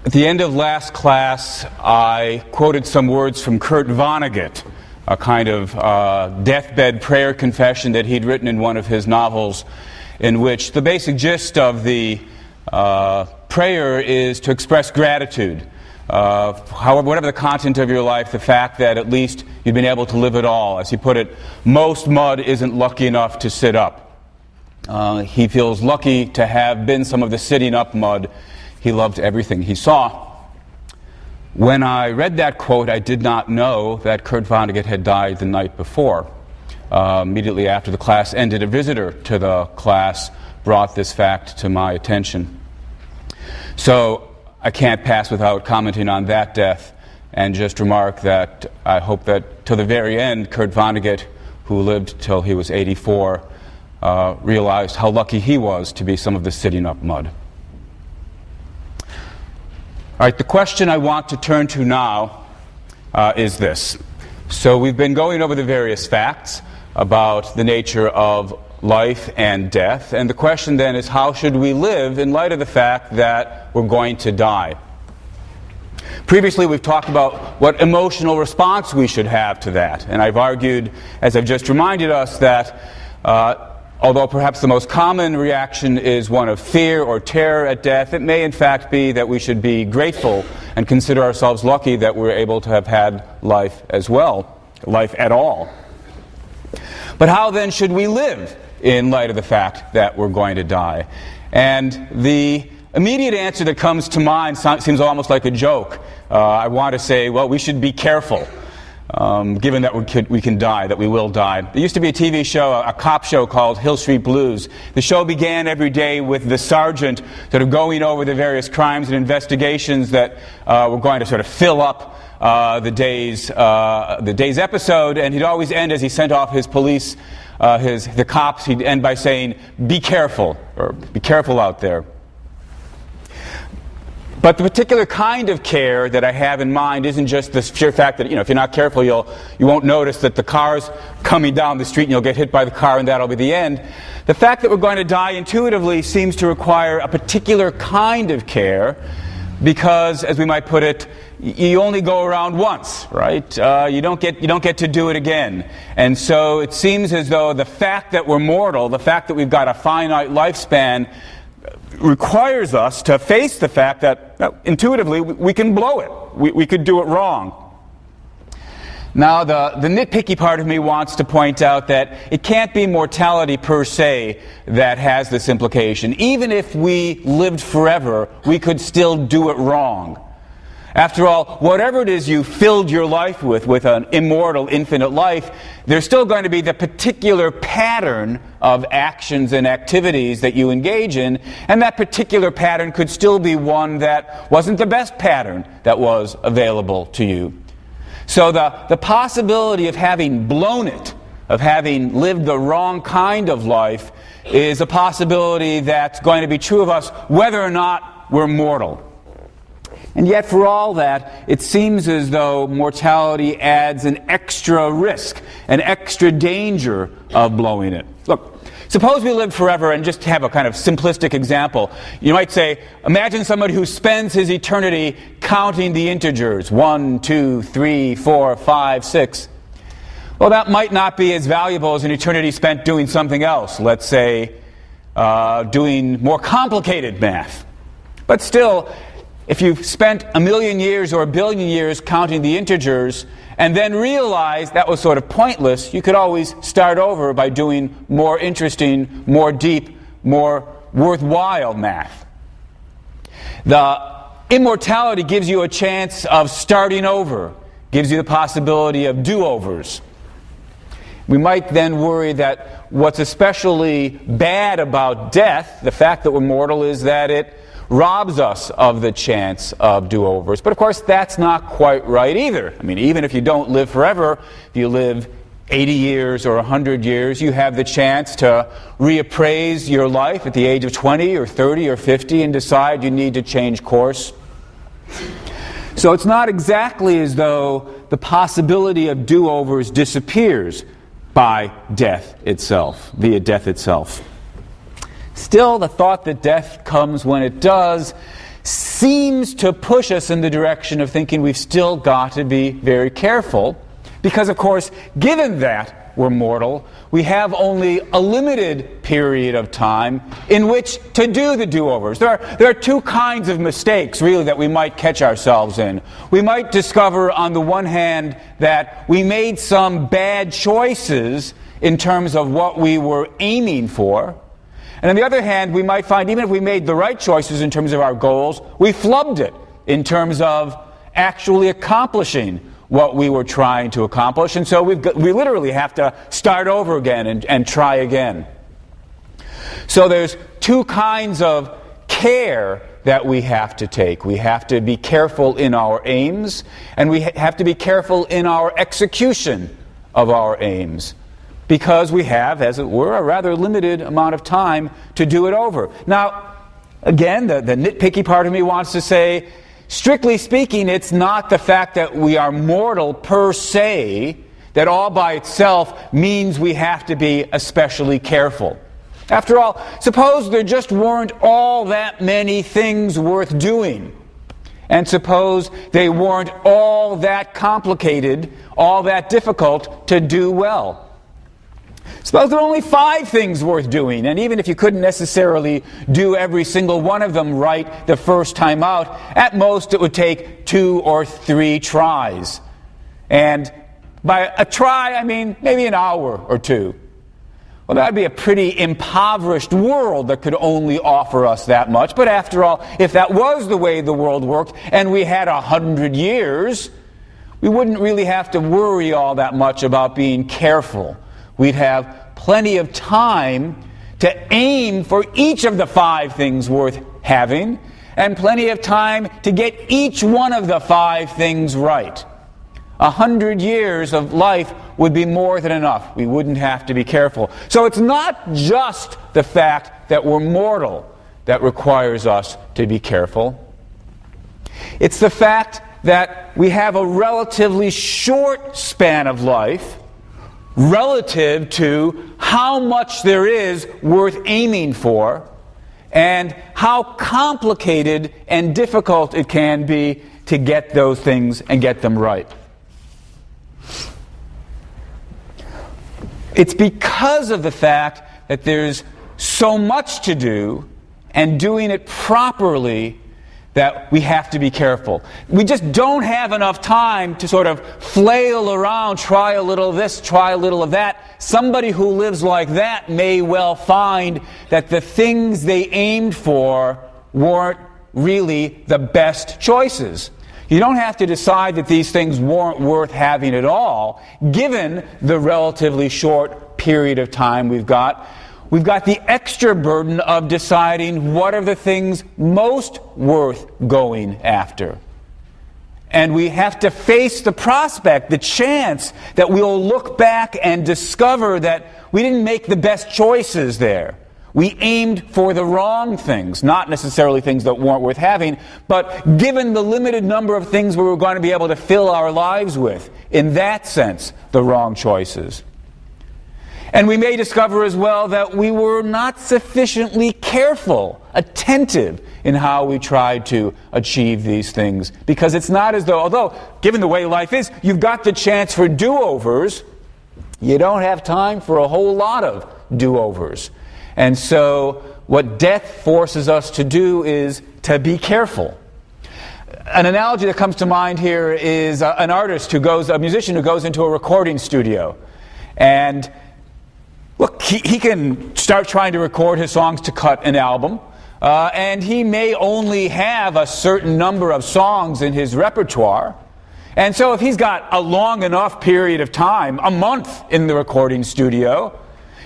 At the end of last class, I quoted some words from Kurt Vonnegut, a kind of deathbed prayer confession that he'd written in one of his novels, in which the basic gist of the prayer is to express gratitude. However, whatever the content of your life, the fact that at least you've been able to live it all. As he put it, most mud isn't lucky enough to sit up. He feels lucky to have been some of the sitting up mud. He loved everything he saw. When I read that quote, I did not know that Kurt Vonnegut had died the night before. Immediately after the class ended, a visitor to the class brought this fact to my attention. So I can't pass without commenting on that death and just remark that I hope that till the very end, Kurt Vonnegut, who lived till he was 84, realized how lucky he was to be some of the sitting up mud. All right, the question I want to turn to now is this. So we've been going over the various facts about the nature of life and death, and the question then is, how should we live in light of the fact that we're going to die? Previously, we've talked about what emotional response we should have to that, and I've argued, as I've just reminded us, that although perhaps the most common reaction is one of fear or terror at death, it may in fact be that we should be grateful and consider ourselves lucky that we're able to have had life as well, life at all. But how then should we live in light of the fact that we're going to die? And the immediate answer that comes to mind seems almost like a joke. I want to say, well, we should be careful. Given that we can die, that we will die. There used to be a TV show, a cop show called Hill Street Blues. The show began every day with the sergeant sort of going over the various crimes and investigations that were going to sort of fill up the day's episode, and he'd always end, as he sent off his police, the cops, he'd end by saying, "Be careful," or "Be careful out there." But the particular kind of care that I have in mind isn't just the sheer fact that, if you're not careful, you won't notice that the car's coming down the street and you'll get hit by the car and that'll be the end. The fact that we're going to die intuitively seems to require a particular kind of care because, as we might put it, you only go around once, right? You don't get to do it again. And so it seems as though the fact that we're mortal, the fact that we've got a finite lifespan, requires us to face the fact that intuitively we can blow it. We could do it wrong. Now, the nitpicky part of me wants to point out that it can't be mortality per se that has this implication. Even if we lived forever, we could still do it wrong. After all, whatever it is you filled your life with an immortal, infinite life, there's still going to be the particular pattern of actions and activities that you engage in, and that particular pattern could still be one that wasn't the best pattern that was available to you. So the possibility of having blown it, of having lived the wrong kind of life, is a possibility that's going to be true of us whether or not we're mortal. And yet, for all that, it seems as though mortality adds an extra risk, an extra danger of blowing it. Look, suppose we live forever, and just have a kind of simplistic example. You might say, imagine somebody who spends his eternity counting the integers, 1, 2, 3, 4, 5, 6. Well, that might not be as valuable as an eternity spent doing something else. Let's say, doing more complicated math. But still, if you've spent 1,000,000 years or 1,000,000,000 years counting the integers and then realized that was sort of pointless, you could always start over by doing more interesting, more deep, more worthwhile math. The immortality gives you a chance of starting over, gives you the possibility of do-overs. We might then worry that what's especially bad about death, the fact that we're mortal, is that it robs us of the chance of do-overs. But of course, that's not quite right either. I mean, even if you don't live forever, if you live 80 years or 100 years, you have the chance to reappraise your life at the age of 20 or 30 or 50 and decide you need to change course. So it's not exactly as though the possibility of do-overs disappears by death itself, via death itself. Still, the thought that death comes when it does seems to push us in the direction of thinking we've still got to be very careful. Because, of course, given that we're mortal, we have only a limited period of time in which to do the do-overs. There are two kinds of mistakes, really, that we might catch ourselves in. We might discover, on the one hand, that we made some bad choices in terms of what we were aiming for. And on the other hand, we might find, even if we made the right choices in terms of our goals, we flubbed it in terms of actually accomplishing what we were trying to accomplish. And so we literally have to start over again and try again. So there's two kinds of care that we have to take. We have to be careful in our aims, and we have to be careful in our execution of our aims, because we have, as it were, a rather limited amount of time to do it over. Now, again, the nitpicky part of me wants to say, strictly speaking, it's not the fact that we are mortal per se that all by itself means we have to be especially careful. After all, suppose there just weren't all that many things worth doing. And suppose they weren't all that complicated, all that difficult to do well. Suppose there are only 5 things worth doing, and even if you couldn't necessarily do every single one of them right the first time out, at most it would take 2 or 3 tries. And by a try, I mean maybe an hour or 2. Well, that would be a pretty impoverished world that could only offer us that much. But after all, if that was the way the world worked, and we had 100 years, we wouldn't really have to worry all that much about being careful. We'd have plenty of time to aim for each of the 5 things worth having, and plenty of time to get each one of the 5 things right. 100 years of life would be more than enough. We wouldn't have to be careful. So it's not just the fact that we're mortal that requires us to be careful. It's the fact that we have a relatively short span of life relative to how much there is worth aiming for, and how complicated and difficult it can be to get those things and get them right. It's because of the fact that there's so much to do, and doing it properly, that we have to be careful. We just don't have enough time to sort of flail around, try a little of this, try a little of that. Somebody who lives like that may well find that the things they aimed for weren't really the best choices. You don't have to decide that these things weren't worth having at all, given the relatively short period of time we've got. We've got the extra burden of deciding what are the things most worth going after. And we have to face the prospect, the chance, that we'll look back and discover that we didn't make the best choices there. We aimed for the wrong things, not necessarily things that weren't worth having, but given the limited number of things we were going to be able to fill our lives with, in that sense, the wrong choices. And we may discover as well that we were not sufficiently careful, attentive in how we tried to achieve these things. Because it's not as though, although given the way life is, you've got the chance for do-overs, you don't have time for a whole lot of do-overs. And so what death forces us to do is to be careful. An analogy that comes to mind here is a musician who goes into a recording studio. And look, he can start trying to record his songs to cut an album, and he may only have a certain number of songs in his repertoire. And so if he's got a long enough period of time, a month in the recording studio,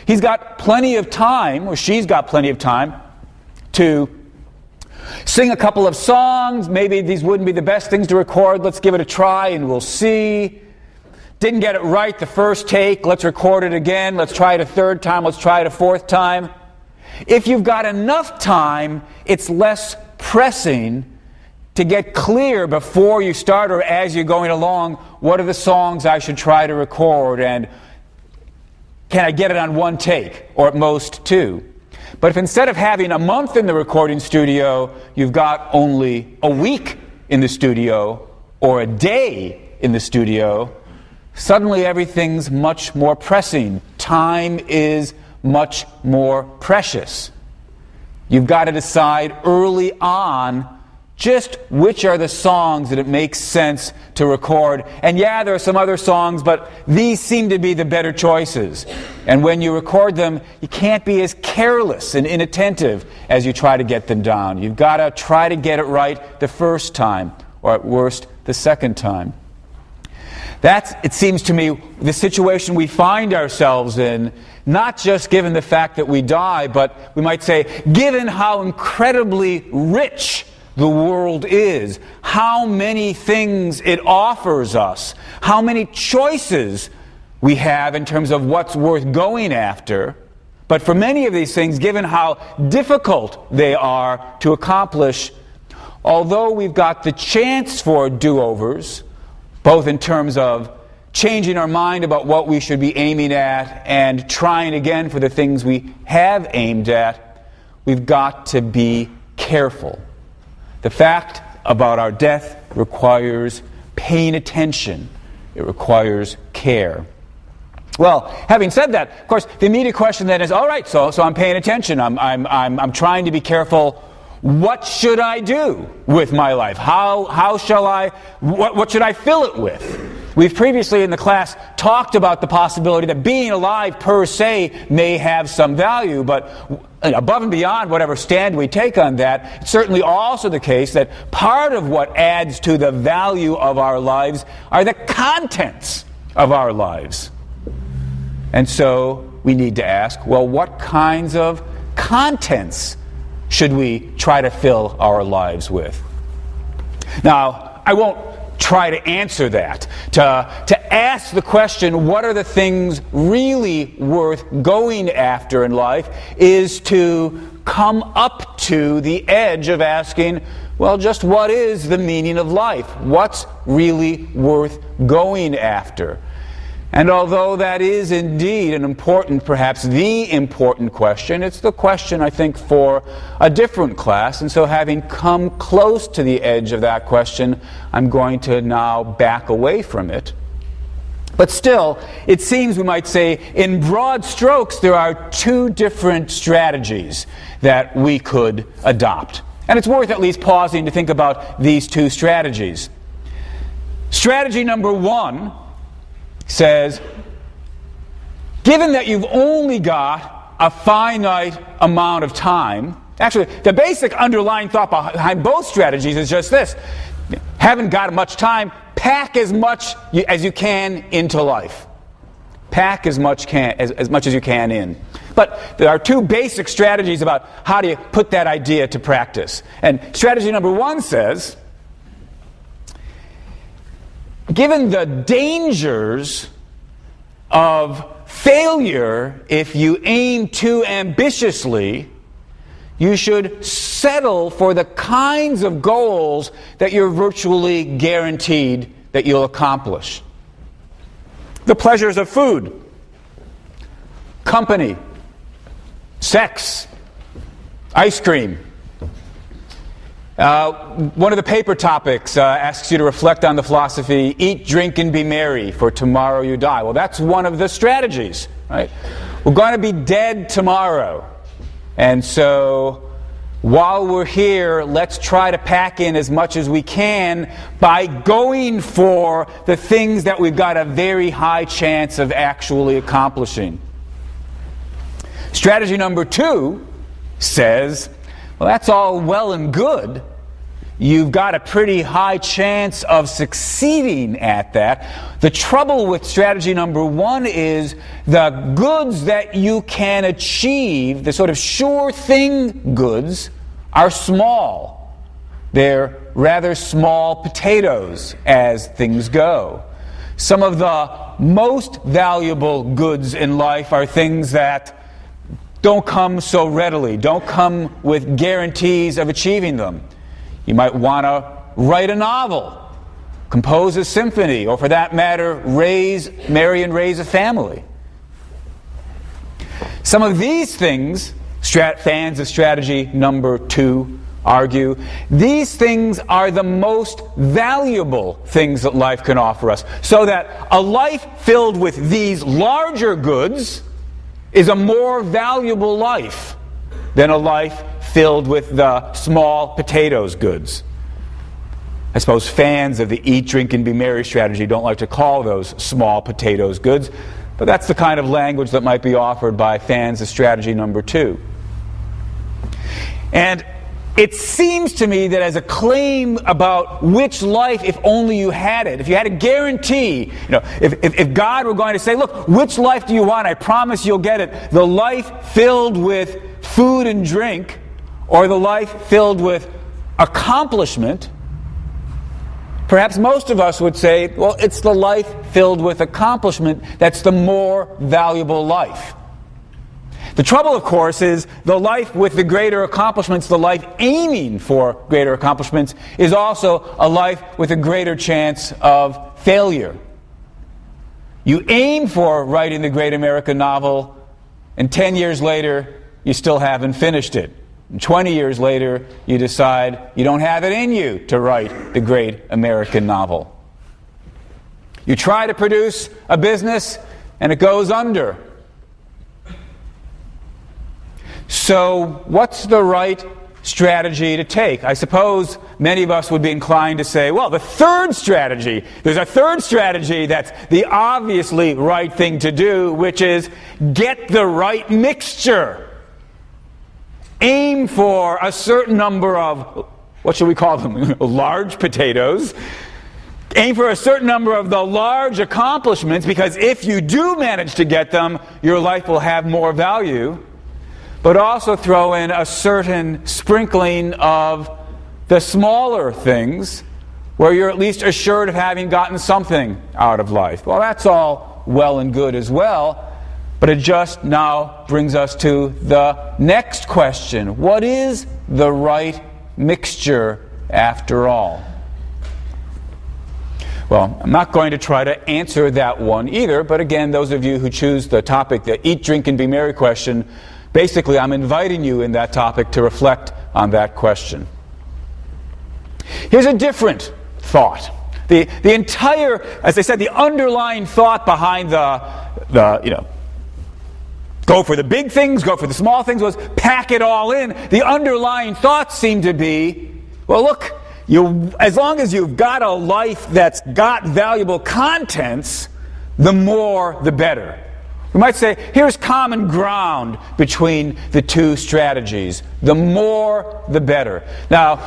he's got plenty of time, or she's got plenty of time, to sing a couple of songs. Maybe these wouldn't be the best things to record. Let's give it a try and we'll see. Didn't get it right the first take, let's record it again, let's try it a third time, let's try it a fourth time. If you've got enough time, it's less pressing to get clear before you start or as you're going along, what are the songs I should try to record, and can I get it on one take, or at most 2? But if instead of having a month in the recording studio, you've got only a week in the studio or a day in the studio, suddenly everything's much more pressing. Time is much more precious. You've got to decide early on just which are the songs that it makes sense to record. And yeah, there are some other songs, but these seem to be the better choices. And when you record them, you can't be as careless and inattentive as you try to get them down. You've got to try to get it right the first time, or at worst, the second time. That's, it seems to me, the situation we find ourselves in, not just given the fact that we die, but we might say, given how incredibly rich the world is, how many things it offers us, how many choices we have in terms of what's worth going after. But for many of these things, given how difficult they are to accomplish, although we've got the chance for do-overs, both in terms of changing our mind about what we should be aiming at and trying again for the things we have aimed at, we've got to be careful. The fact about our death requires paying attention. It requires care. Well, having said that, of course, the immediate question then is, all right, so I'm paying attention. I'm trying to be careful. What should I do with my life? How shall I, what should I fill it with? We've previously in the class talked about the possibility that being alive per se may have some value, but above and beyond whatever stand we take on that, it's certainly also the case that part of what adds to the value of our lives are the contents of our lives. And so we need to ask, well, what kinds of contents should we try to fill our lives with? Now, I won't try to answer that. To ask the question, what are the things really worth going after in life, is to come up to the edge of asking, well, just what is the meaning of life? What's really worth going after? And although that is indeed an important, perhaps the important question, it's the question, I think, for a different class. And so having come close to the edge of that question, I'm going to now back away from it. But still, it seems we might say, in broad strokes, there are two different strategies that we could adopt. And it's worth at least pausing to think about these two strategies. Strategy number one says, given that you've only got a finite amount of time, actually, the basic underlying thought behind both strategies is just this: haven't got much time, pack as much as you can into life. Pack as much as you can in. But there are two basic strategies about how do you put that idea to practice. And strategy number one says, given the dangers of failure if you aim too ambitiously, you should settle for the kinds of goals that you're virtually guaranteed that you'll accomplish. The pleasures of food, company, sex, ice cream. One of the paper topics asks you to reflect on the philosophy, eat, drink, and be merry, for tomorrow you die. Well, that's one of the strategies, right? We're going to be dead tomorrow. And so while we're here, let's try to pack in as much as we can by going for the things that we've got a very high chance of actually accomplishing. Strategy number two says, well, that's all well and good. You've got a pretty high chance of succeeding at that. The trouble with strategy number one is the goods that you can achieve, the sort of sure thing goods, are small. They're rather small potatoes as things go. Some of the most valuable goods in life are things that don't come so readily, don't come with guarantees of achieving them. You might want to write a novel, compose a symphony, or for that matter, marry and raise a family. Some of these things fans of strategy number 2 argue, these things are the most valuable things that life can offer us. So that a life filled with these larger goods is a more valuable life than a life filled with the small potatoes goods. I suppose fans of the eat, drink, and be merry strategy don't like to call those small potatoes goods, but that's the kind of language that might be offered by fans of strategy number 2. And it seems to me that as a claim about which life, if only you had it, if you had a guarantee, if God were going to say, look, which life do you want? I promise you'll get it. The life filled with food and drink, or the life filled with accomplishment, perhaps most of us would say, well, it's the life filled with accomplishment that's the more valuable life. The trouble, of course, is the life with the greater accomplishments, the life aiming for greater accomplishments, is also a life with a greater chance of failure. You aim for writing the great American novel, and 10 years later, you still haven't finished it. And 20 years later, you decide you don't have it in you to write the great American novel. You try to produce a business, and it goes under. So, what's the right strategy to take? I suppose many of us would be inclined to say, well, the third strategy, there's a third strategy that's the obviously right thing to do, which is get the right mixture. Aim for a certain number of, what should we call them, large potatoes. Aim for a certain number of the large accomplishments, because if you do manage to get them, your life will have more value. But also throw in a certain sprinkling of the smaller things where you're at least assured of having gotten something out of life. Well, that's all well and good as well, but it just now brings us to the next question. What is the right mixture after all? Well, I'm not going to try to answer that one either, but again, those of you who choose the topic, the eat, drink, and be merry question, basically, I'm inviting you in that topic to reflect on that question. Here's a different thought. The entire, as I said, the underlying thought behind the go for the big things, go for the small things, was pack it all in. The underlying thoughts seem to be, well, look, as long as you've got a life that's got valuable contents, the more the better. We might say, here's common ground between the two strategies. The more, the better. Now,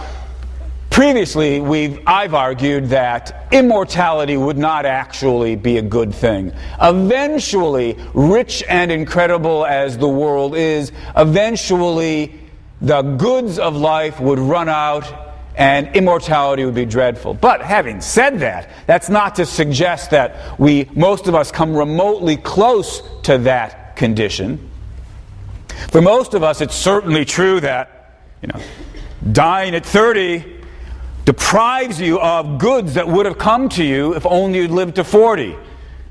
previously, I've argued that immortality would not actually be a good thing. Eventually, rich and incredible as the world is, eventually the goods of life would run out and immortality would be dreadful. But having said that, that's not to suggest that most of us come remotely close to that condition. For most of us, it's certainly true that, dying at 30 deprives you of goods that would have come to you if only you'd lived to 40.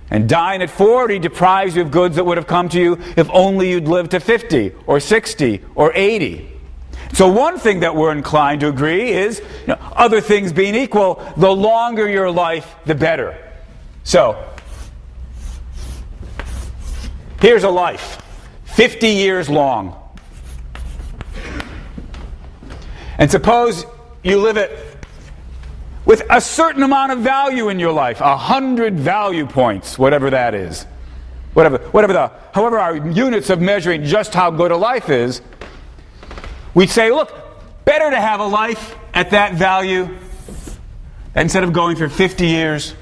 And dying at 40 deprives you of goods that would have come to you if only you'd lived to 50 or 60 or 80. So one thing that we're inclined to agree is, other things being equal, the longer your life, the better. So, here's a life, 50 years long. And suppose you live it with a certain amount of value in your life, 100 value points, whatever that is. However our units of measuring just how good a life is, we'd say, look, better to have a life at that value instead of going for 50 years,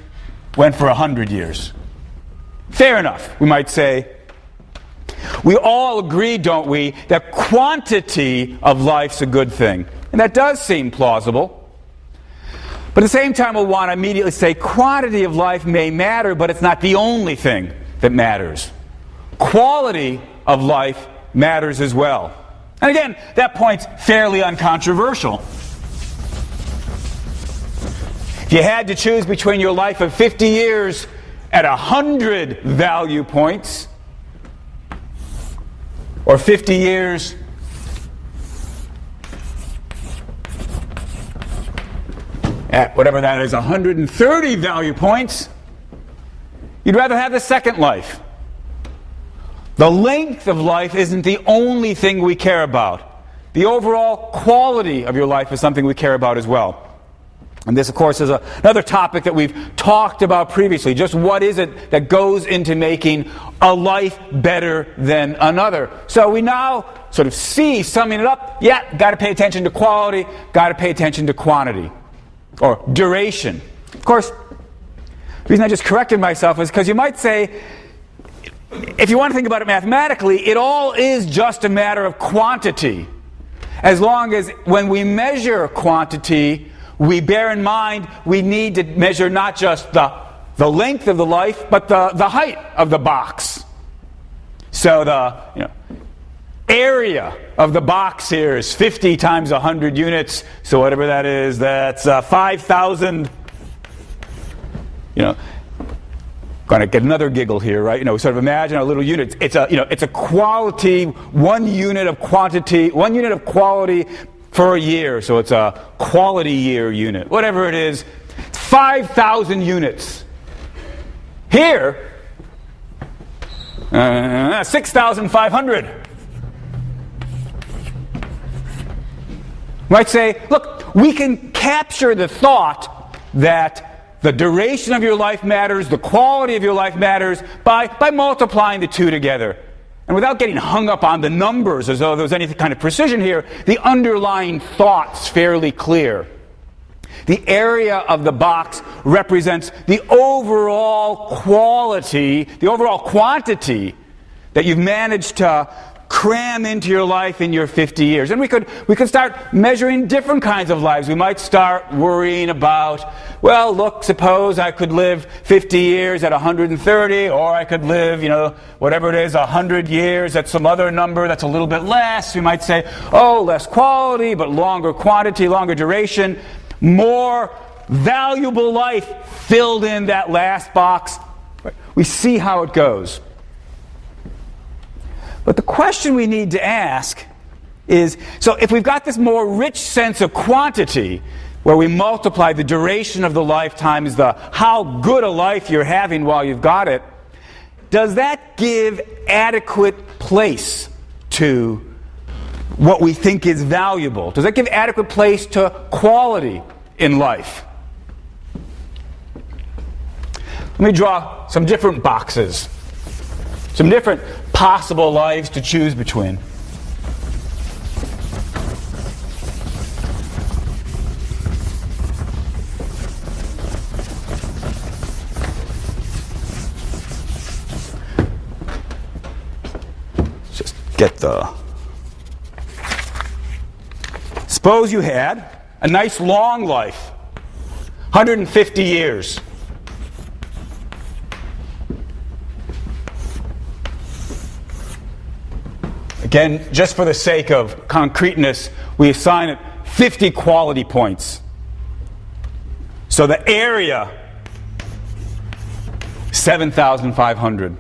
went for 100 years. Fair enough, we might say. We all agree, don't we, that quantity of life's a good thing. And that does seem plausible. But at the same time, we'll want to immediately say quantity of life may matter, but it's not the only thing that matters. Quality of life matters as well. And again, that point's fairly uncontroversial. If you had to choose between your life of 50 years at 100 value points or 50 years at whatever that is, 130 value points, you'd rather have the second life. The length of life isn't the only thing we care about. The overall quality of your life is something we care about as well. And this, of course, is another topic that we've talked about previously. Just what is it that goes into making a life better than another? So we now sort of see, summing it up, yeah, got to pay attention to quality, got to pay attention to quantity, or duration. Of course, the reason I just corrected myself is because you might say, if you want to think about it mathematically, it all is just a matter of quantity. As long as when we measure quantity, we bear in mind we need to measure not just the length of the life, but the height of the box. So the area of the box here is 50 times 100 units. So whatever that is, that's 5,000. Going to get another giggle here, right? Sort of imagine a little unit. It's a quality, 1 unit of quantity, 1 unit of quality for a year. So it's a quality year unit. Whatever it is, 5,000 units. Here, 6,500. Might say, look, we can capture the thought that the duration of your life matters, the quality of your life matters, by multiplying the two together. And without getting hung up on the numbers as though there was any kind of precision here, the underlying thought's fairly clear. The area of the box represents the overall quality, the overall quantity that you've managed to cram into your life in your 50 years. And we could start measuring different kinds of lives. We might start worrying about, well, look, suppose I could live 50 years at 130, or I could live, whatever it is, 100 years at some other number that's a little bit less. We might say, oh, less quality, but longer quantity, longer duration, more valuable life filled in that last box. We see how it goes. But the question we need to ask is, so if we've got this more rich sense of quantity, where we multiply the duration of the lifetime is the how good a life you're having while you've got it, does that give adequate place to what we think is valuable? Does that give adequate place to quality in life? Let me draw some different boxes, some different possible lives to choose between. Just get suppose you had a nice long life, 150 years. Again, just for the sake of concreteness, we assign it 50 quality points. So the area, 7,500.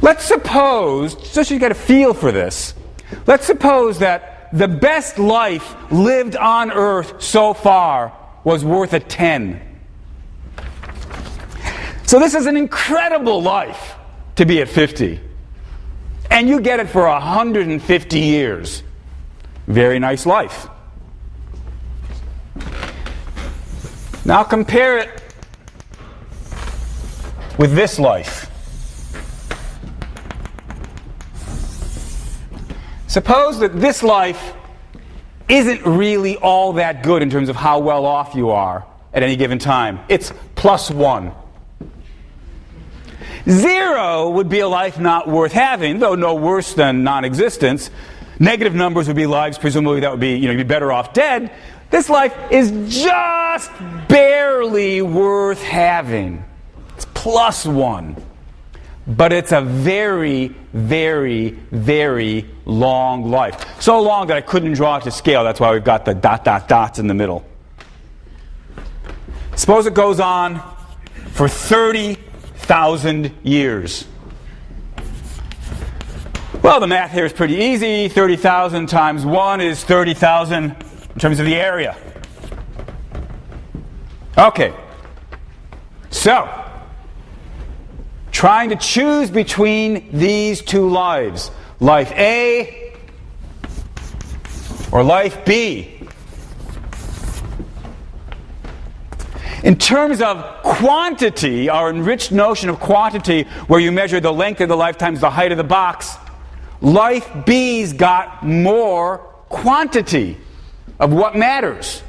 Let's suppose, just so you get a feel for this, let's suppose that the best life lived on Earth so far was worth a 10. So this is an incredible life to be at 50. And you get it for 150 years. Very nice life. Now compare it with this life. Suppose that this life isn't really all that good in terms of how well off you are at any given time. It's +1. 0 would be a life not worth having, though no worse than non-existence. Negative numbers would be lives, presumably that would be, you'd be better off dead. This life is just barely worth having. It's +1. But it's a very, very, very long life. So long that I couldn't draw it to scale. That's why we've got the ... dots in the middle. Suppose it goes on for 30,000 years. Well, the math here is pretty easy. 30,000 times 1 is 30,000. in terms of the area. Okay. So, trying to choose between these two lives, life A or life B. In terms of quantity, our enriched notion of quantity, where you measure the length of the life times the height of the box, life B's got more quantity of what matters.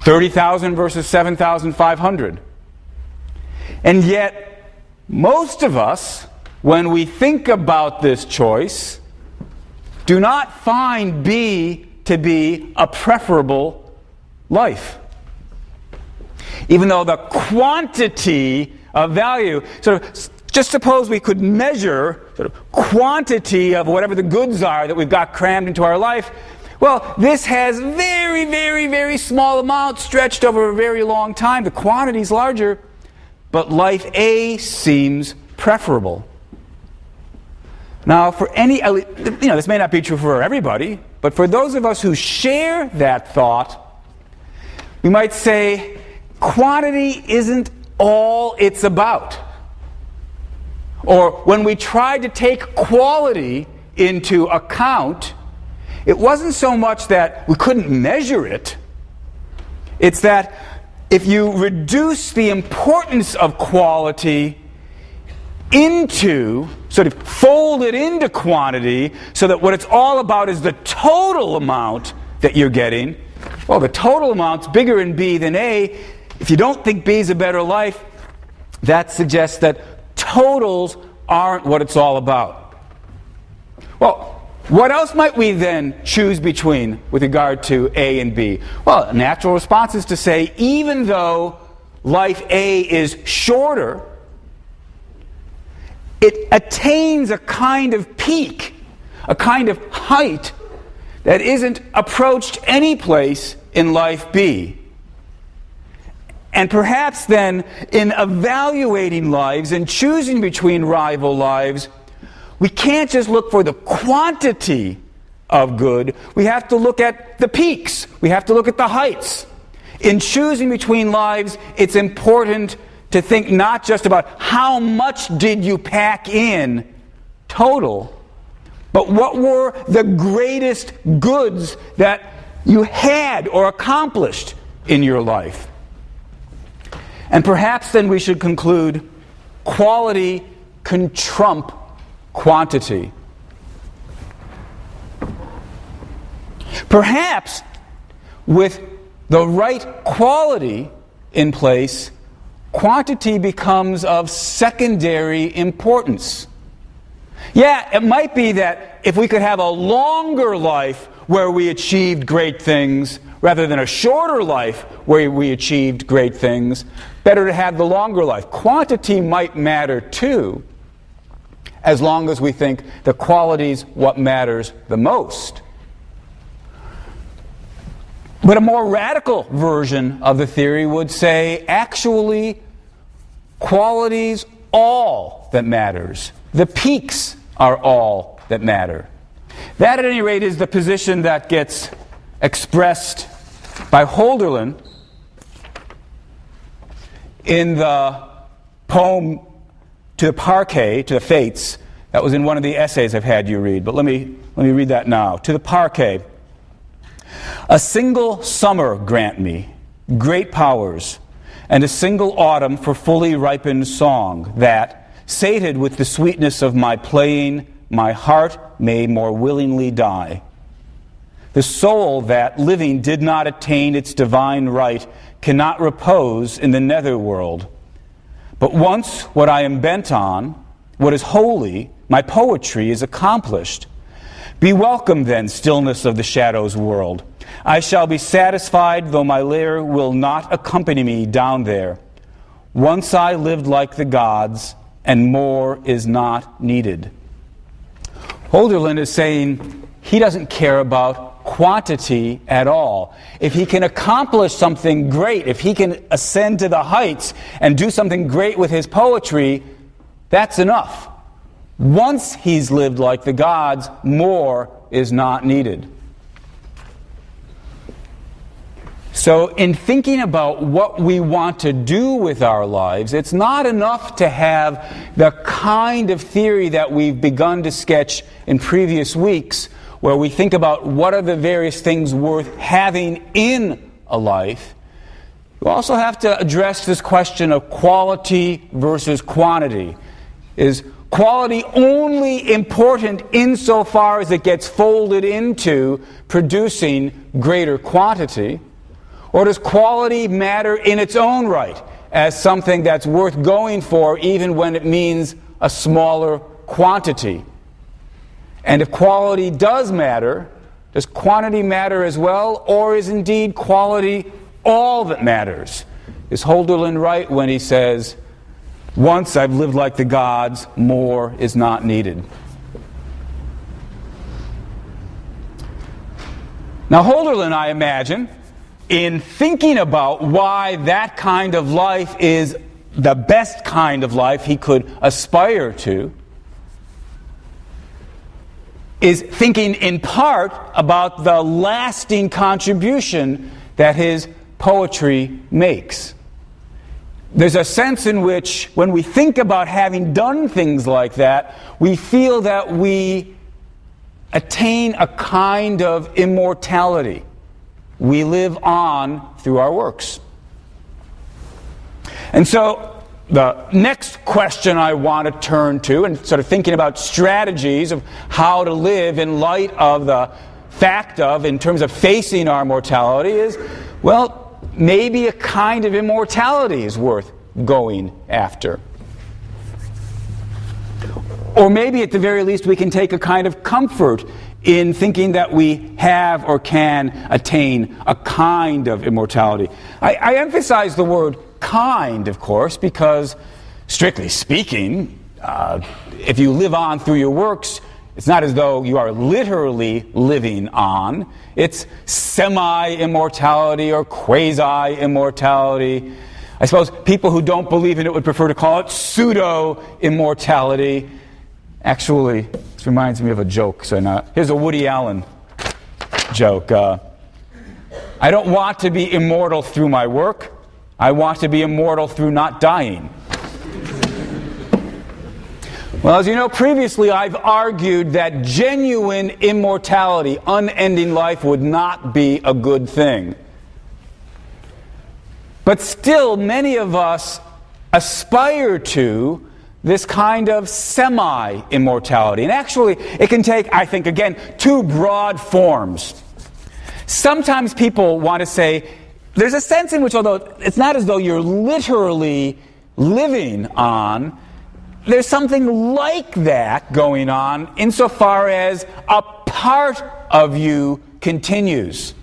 30,000 versus 7,500. And yet, most of us, when we think about this choice, do not find B to be a preferable life. Even though the quantity of value, just suppose we could measure quantity of whatever the goods are that we've got crammed into our life. Well, this has very, very, very small amounts stretched over a very long time. The quantity is larger, but life A seems preferable. Now, for this may not be true for everybody, but for those of us who share that thought, we might say, quantity isn't all it's about. Or when we tried to take quality into account, it wasn't so much that we couldn't measure it. It's that if you reduce the importance of quality into, fold it into quantity, so that what it's all about is the total amount that you're getting, well, the total amount's bigger in B than A. If you don't think B is a better life, that suggests that totals aren't what it's all about. Well, what else might we then choose between with regard to A and B? Well, a natural response is to say, even though life A is shorter, it attains a kind of peak, a kind of height that isn't approached any place in life B. And perhaps then, in evaluating lives and choosing between rival lives, we can't just look for the quantity of good. We have to look at the peaks. We have to look at the heights. In choosing between lives, it's important to think not just about how much did you pack in total, but what were the greatest goods that you had or accomplished in your life. And perhaps then we should conclude quality can trump quantity. Perhaps with the right quality in place, quantity becomes of secondary importance. Yeah, it might be that if we could have a longer life where we achieved great things, rather than a shorter life where we achieved great things, better to have the longer life. Quantity might matter too, as long as we think the quality's what matters the most. But a more radical version of the theory would say, actually, quality's all that matters. The peaks are all that matter. That, at any rate, is the position that gets expressed by Holderlin in the poem To the Parquet, to the Fates. That was in one of the essays I've had you read, but let me read that now. To the Parquet. A single summer grant me, great powers, and a single autumn for fully ripened song, that, sated with the sweetness of my playing, my heart may more willingly die. The soul that, living, did not attain its divine right cannot repose in the netherworld. But once what I am bent on, what is holy, my poetry is accomplished. Be welcome then, stillness of the shadows world. I shall be satisfied, though my lyre will not accompany me down there. Once I lived like the gods, and more is not needed. Holderlin is saying he doesn't care about quantity at all. If he can accomplish something great, if he can ascend to the heights and do something great with his poetry, that's enough. Once he's lived like the gods, more is not needed. So in thinking about what we want to do with our lives, it's not enough to have the kind of theory that we've begun to sketch in previous weeks, where we think about what are the various things worth having in a life. You also have to address this question of quality versus quantity. Is quality only important insofar as it gets folded into producing greater quantity? Or does quality matter in its own right as something that's worth going for even when it means a smaller quantity? And if quality does matter, does quantity matter as well? Or is indeed quality all that matters? Is Holderlin right when he says, "Once I've lived like the gods, more is not needed"? Now Holderlin, I imagine, in thinking about why that kind of life is the best kind of life he could aspire to, is thinking in part about the lasting contribution that his poetry makes. There's a sense in which, when we think about having done things like that, we feel that we attain a kind of immortality. We live on through our works. And so the next question I want to turn to, and sort of thinking about strategies of how to live in light of the fact of, in terms of facing our mortality, is, well, maybe a kind of immortality is worth going after. Or maybe at the very least we can take a kind of comfort in thinking that we have or can attain a kind of immortality. I emphasize the word kind, of course, because, strictly speaking, if you live on through your works, it's not as though you are literally living on. It's semi-immortality or quasi-immortality. I suppose people who don't believe in it would prefer to call it pseudo-immortality. Actually, this reminds me of a joke. Here's a Woody Allen joke. I don't want to be immortal through my work. I want to be immortal through not dying. Well, as you know, previously I've argued that genuine immortality, unending life, would not be a good thing. But still, many of us aspire to this kind of semi-immortality. And actually, it can take, I think, again, two broad forms. Sometimes people want to say, there's a sense in which, although it's not as though you're literally living on, there's something like that going on insofar as a part of you continues.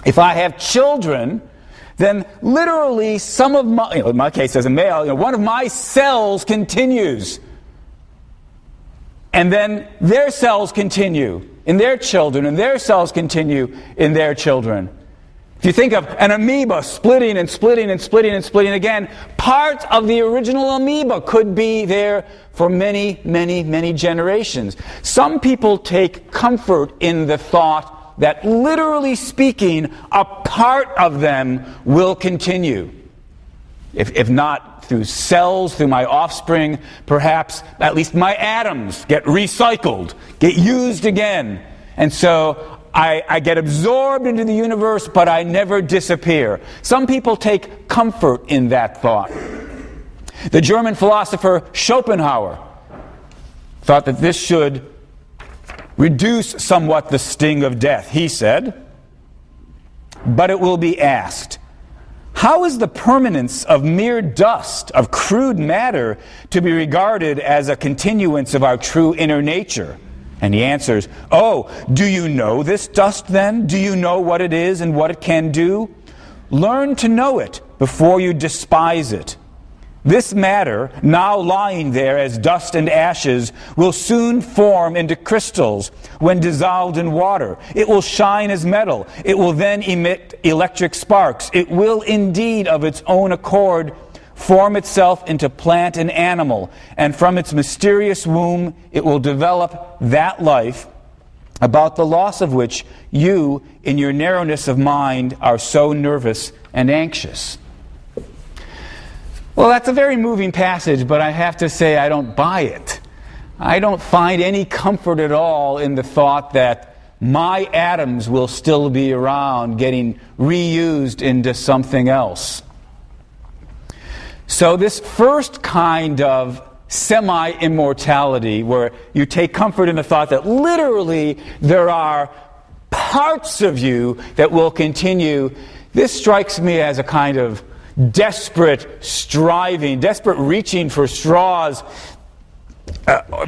If I have children, then literally some of my, in my case as a male, one of my cells continues. And then their cells continue in their children, and their cells continue in their children. If you think of an amoeba splitting and splitting and splitting and splitting again, parts of the original amoeba could be there for many, many, many generations. Some people take comfort in the thought that, literally speaking, a part of them will continue. If not through cells, through my offspring, perhaps at least my atoms get recycled, get used again. And so I get absorbed into the universe, but I never disappear. Some people take comfort in that thought. The German philosopher Schopenhauer thought that this should reduce somewhat the sting of death. He said, "But it will be asked, how is the permanence of mere dust, of crude matter, to be regarded as a continuance of our true inner nature?" And he answers, "Oh, do you know this dust then? Do you know what it is and what it can do? Learn to know it before you despise it. This matter, now lying there as dust and ashes, will soon form into crystals when dissolved in water. It will shine as metal. It will then emit electric sparks. It will indeed, of its own accord, form itself into plant and animal, and from its mysterious womb it will develop that life about the loss of which you, in your narrowness of mind, are so nervous and anxious. Well, that's a very moving passage, but I have to say I don't buy it. I don't find any comfort at all in the thought that my atoms will still be around, getting reused into something else. So this first kind of semi-immortality, where you take comfort in the thought that literally there are parts of you that will continue, this strikes me as a kind of desperate striving, desperate reaching for straws,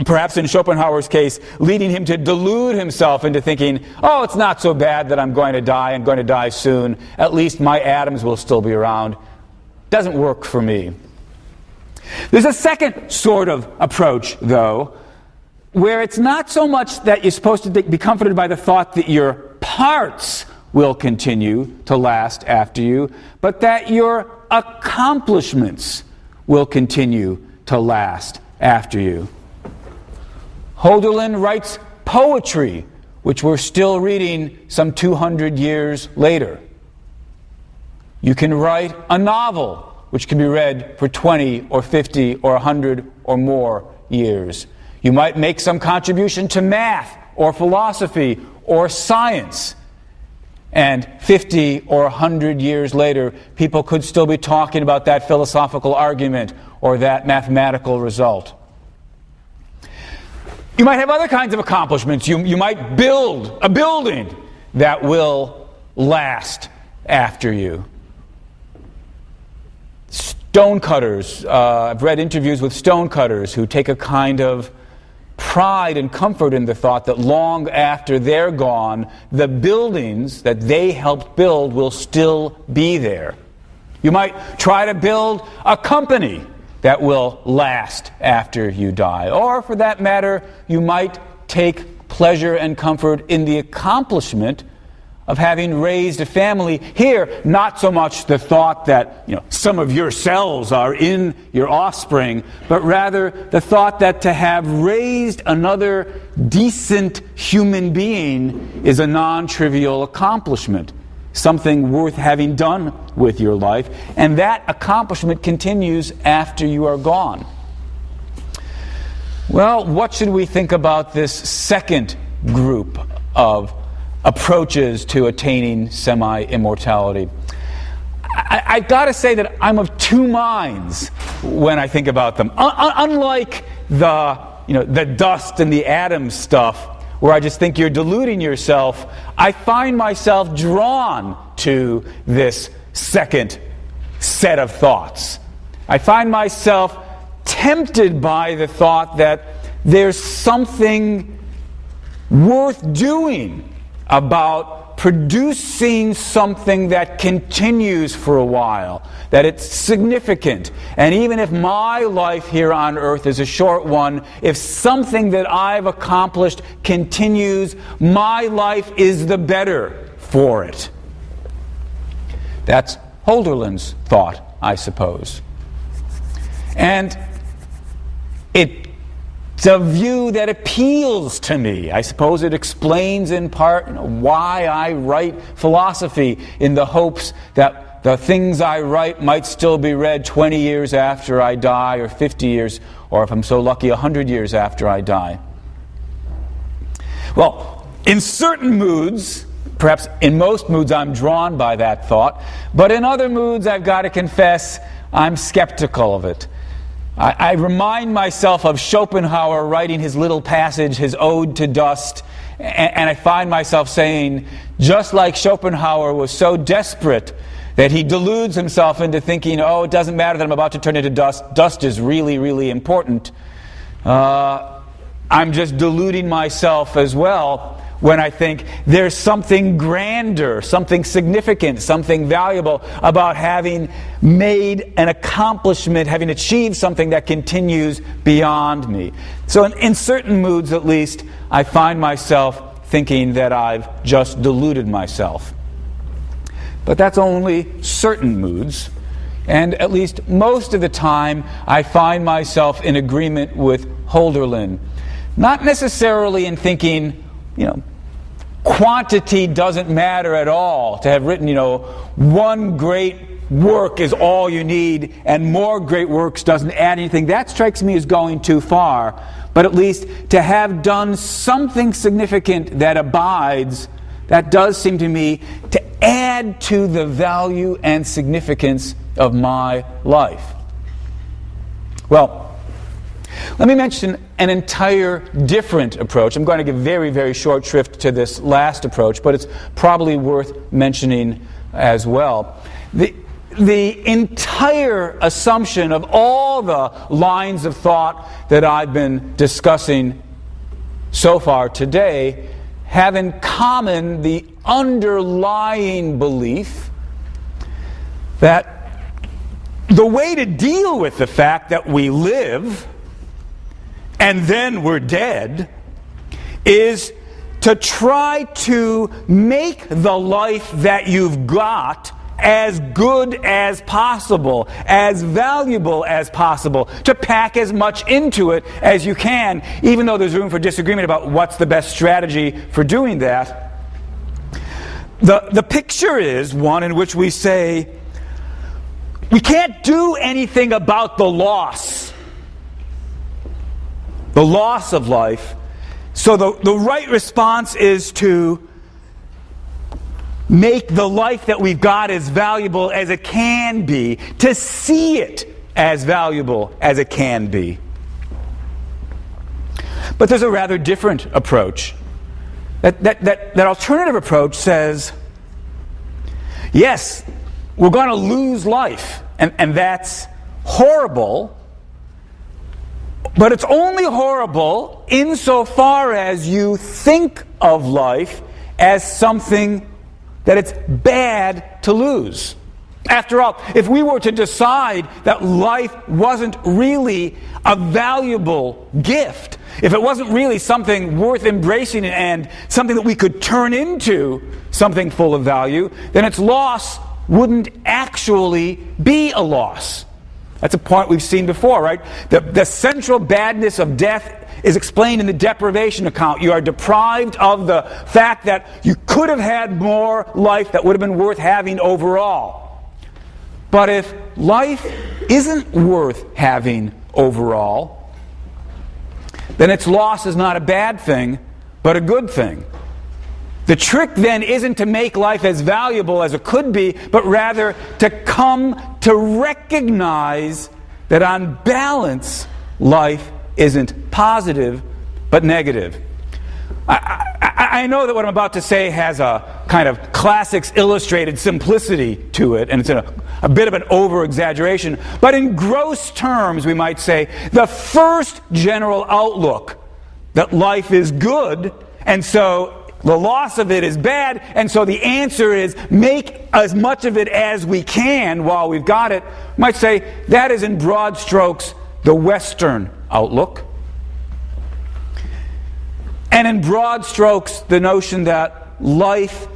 perhaps in Schopenhauer's case, leading him to delude himself into thinking, oh, it's not so bad that I'm going to die soon, at least my atoms will still be around. Doesn't work for me. There's a second sort of approach, though, where it's not so much that you're supposed to be comforted by the thought that your parts will continue to last after you, but that your accomplishments will continue to last after you. Hölderlin writes poetry, which we're still reading some 200 years later. You can write a novel, which can be read for 20 or 50 or 100 or more years. You might make some contribution to math or philosophy or science, and 50 or 100 years later, people could still be talking about that philosophical argument or that mathematical result. You might have other kinds of accomplishments. You might build a building that will last after you. Stonecutters. I've read interviews with stonecutters who take a kind of pride and comfort in the thought that long after they're gone, the buildings that they helped build will still be there. You might try to build a company that will last after you die. Or, for that matter, you might take pleasure and comfort in the accomplishment of having raised a family. Here, not so much the thought that some of your cells are in your offspring, but rather the thought that to have raised another decent human being is a non-trivial accomplishment, something worth having done with your life, and that accomplishment continues after you are gone. Well, what should we think about this second group of approaches to attaining semi-immortality? I've got to say that I'm of two minds when I think about them. Unlike the dust and the atom stuff, where I just think you're deluding yourself, I find myself drawn to this second set of thoughts. I find myself tempted by the thought that there's something worth doing about producing something that continues for a while, that it's significant. And even if my life here on earth is a short one, if something that I've accomplished continues, my life is the better for it. That's Hölderlin's thought, I suppose. And it's a view that appeals to me. I suppose it explains in part why I write philosophy, in the hopes that the things I write might still be read 20 years after I die, or 50 years, or if I'm so lucky, 100 years after I die. Well, in certain moods, perhaps in most moods, I'm drawn by that thought, but in other moods, I've got to confess, I'm skeptical of it. I remind myself of Schopenhauer writing his little passage, his Ode to Dust, and I find myself saying, just like Schopenhauer was so desperate that he deludes himself into thinking, oh, it doesn't matter that I'm about to turn into dust. Dust is really, really important. I'm just deluding myself as well when I think there's something grander, something significant, something valuable about having made an accomplishment, having achieved something that continues beyond me. So in certain moods, at least, I find myself thinking that I've just deluded myself. But that's only certain moods. And at least most of the time, I find myself in agreement with Hölderlin. Not necessarily in thinking, quantity doesn't matter at all. To have written, one great work is all you need, and more great works doesn't add anything. That strikes me as going too far. But at least to have done something significant that abides, that does seem to me to add to the value and significance of my life. Well, let me mention an entire different approach. I'm going to give very, very short shrift to this last approach, but it's probably worth mentioning as well. The entire assumption of all the lines of thought that I've been discussing so far today have in common the underlying belief that the way to deal with the fact that we live and then we're dead is to try to make the life that you've got as good as possible, as valuable as possible, to pack as much into it as you can, even though there's room for disagreement about what's the best strategy for doing that. The picture is one in which we say, we can't do anything about the loss of life, so the right response is to make the life that we've got as valuable as it can be, to see it as valuable as it can be. But there's a rather different approach. That alternative approach says, yes, we're going to lose life, and that's horrible, but it's only horrible insofar as you think of life as something that it's bad to lose. After all, if we were to decide that life wasn't really a valuable gift, if it wasn't really something worth embracing and something that we could turn into something full of value, then its loss wouldn't actually be a loss. That's a point we've seen before, right? The central badness of death is explained in the deprivation account. You are deprived of the fact that you could have had more life that would have been worth having overall. But if life isn't worth having overall, then its loss is not a bad thing, but a good thing. The trick then isn't to make life as valuable as it could be, but rather to come to recognize that on balance, life isn't positive, but negative. I know that what I'm about to say has a kind of classics illustrated simplicity to it, and it's a bit of an over-exaggeration, but in gross terms, we might say, the first general outlook that life is good, and so the loss of it is bad, and so the answer is make as much of it as we can while we've got it, might say that is in broad strokes the Western outlook. And in broad strokes, the notion that life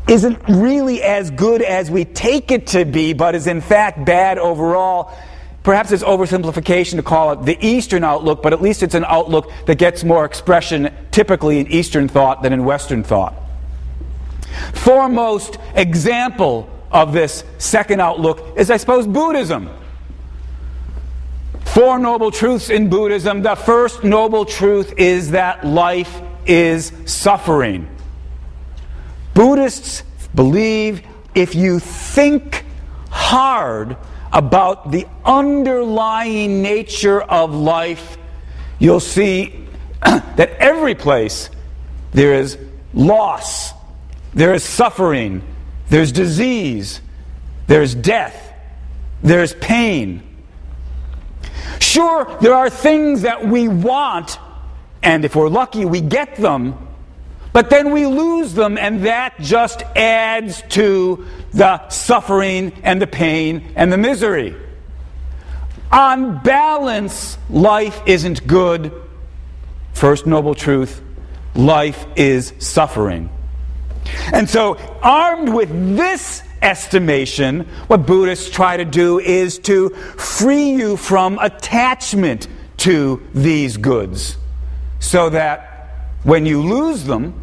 isn't really as good as we take it to be, but is in fact bad overall. Perhaps it's oversimplification to call it the Eastern outlook, but at least it's an outlook that gets more expression typically in Eastern thought than in Western thought. Foremost example of this second outlook is, I suppose, Buddhism. Four noble truths in Buddhism. The first noble truth is that life is suffering. Buddhists believe if you think hard about the underlying nature of life, you'll see that every place there is loss, there is suffering, there's disease, there's death, there's pain. Sure, there are things that we want, and if we're lucky, we get them, but then we lose them, and that just adds to the suffering and the pain and the misery. On balance, life isn't good. First noble truth, life is suffering. And so, armed with this estimation, what Buddhists try to do is to free you from attachment to these goods, so that When you lose them,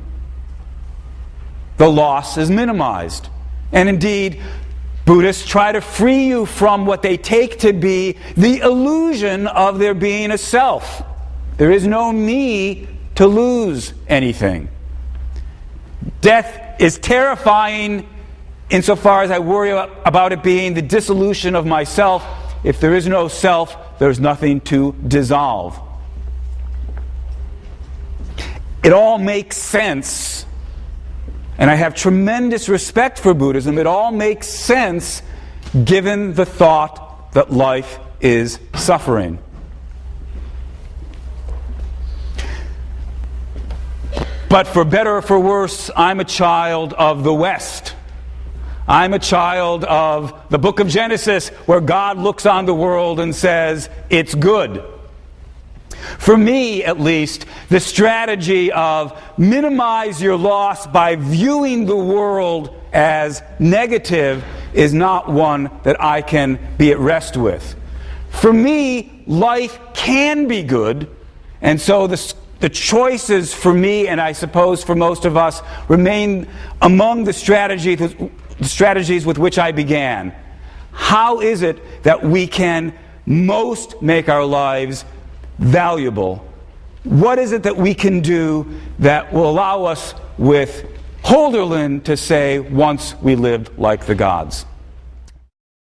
the loss is minimized. And indeed, Buddhists try to free you from what they take to be the illusion of there being a self. There is no me to lose anything. Death is terrifying insofar as I worry about it being the dissolution of myself. If there is no self, there's nothing to dissolve. It all makes sense, and I have tremendous respect for Buddhism. It all makes sense given the thought that life is suffering. But for better or for worse, I'm a child of the West. I'm a child of the book of Genesis, where God looks on the world and says, it's good. For me, at least, the strategy of minimize your loss by viewing the world as negative is not one that I can be at rest with. For me, life can be good, and so the choices for me, and I suppose for most of us, remain among the strategies with which I began. How is it that we can most make our lives valuable? What is it that we can do that will allow us, with Holderlin, to say, once we lived like the gods?